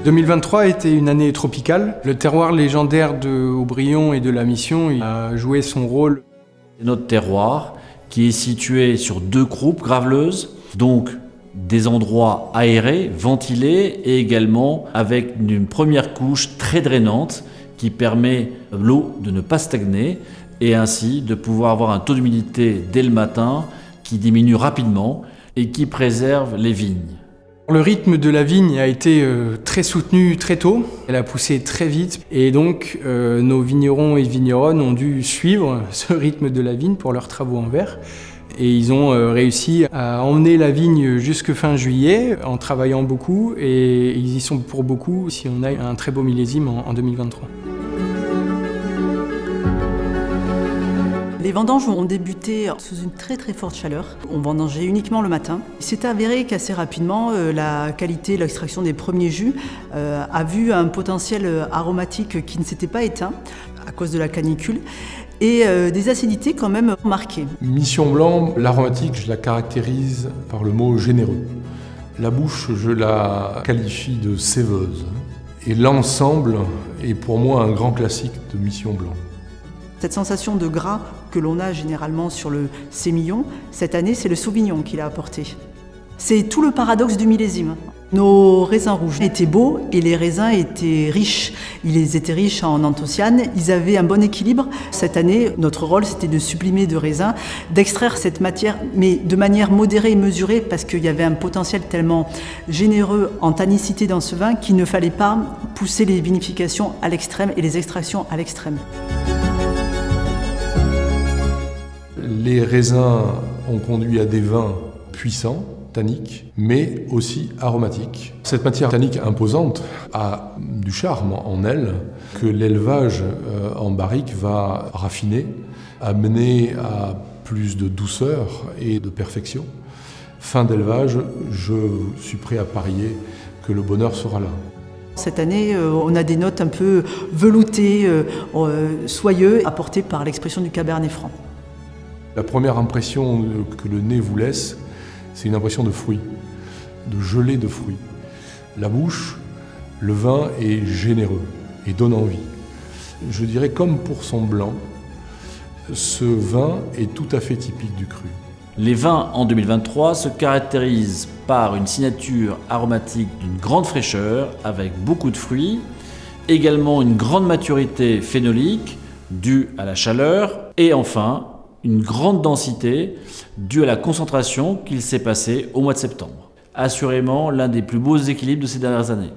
2023 a été une année tropicale. Le terroir légendaire de Aubryon et de la Mission a joué son rôle. Notre terroir qui est situé sur 2 croupes graveleuses, donc des endroits aérés, ventilés et également avec une première couche très drainante qui permet à l'eau de ne pas stagner et ainsi de pouvoir avoir un taux d'humidité dès le matin qui diminue rapidement et qui préserve les vignes. Le rythme de la vigne a été très soutenu très tôt, elle a poussé très vite et donc nos vignerons et vigneronnes ont dû suivre ce rythme de la vigne pour leurs travaux en verre. Et ils ont réussi à emmener la vigne jusque fin juillet en travaillant beaucoup et ils y sont pour beaucoup si on a un très beau millésime en 2023. Les vendanges ont débuté sous une très forte chaleur. On vendangeait uniquement le matin. Il s'est avéré qu'assez rapidement, la qualité, l'extraction des premiers jus a vu un potentiel aromatique qui ne s'était pas éteint à cause de la canicule et des acidités quand même marquées. Mission Blanc, l'aromatique, je la caractérise par le mot généreux. La bouche, je la qualifie de séveuse. Et l'ensemble est pour moi un grand classique de Mission Blanc. Cette sensation de gras que l'on a généralement sur le sémillon, cette année, c'est le sauvignon qui l'a apporté. C'est tout le paradoxe du millésime. Nos raisins rouges étaient beaux et les raisins étaient riches. Ils étaient riches en anthocyanes, ils avaient un bon équilibre. Cette année, notre rôle, c'était de sublimer de raisins, d'extraire cette matière, mais de manière modérée et mesurée, parce qu'il y avait un potentiel tellement généreux en tannicité dans ce vin qu'il ne fallait pas pousser les vinifications à l'extrême et les extractions à l'extrême. Les raisins ont conduit à des vins puissants, tanniques, mais aussi aromatiques. Cette matière tannique imposante a du charme en elle que l'élevage en barrique va raffiner, amener à plus de douceur et de perfection. Fin d'élevage, je suis prêt à parier que le bonheur sera là. Cette année, on a des notes un peu veloutées, soyeux, apportées par l'expression du Cabernet Franc. La première impression que le nez vous laisse, c'est une impression de fruits, de gelée de fruits. La bouche, le vin est généreux et donne envie. Je dirais comme pour son blanc, ce vin est tout à fait typique du cru. Les vins en 2023 se caractérisent par une signature aromatique d'une grande fraîcheur avec beaucoup de fruits, également une grande maturité phénolique due à la chaleur et enfin une grande densité due à la concentration qu'il s'est passée au mois de septembre. Assurément l'un des plus beaux équilibres de ces dernières années.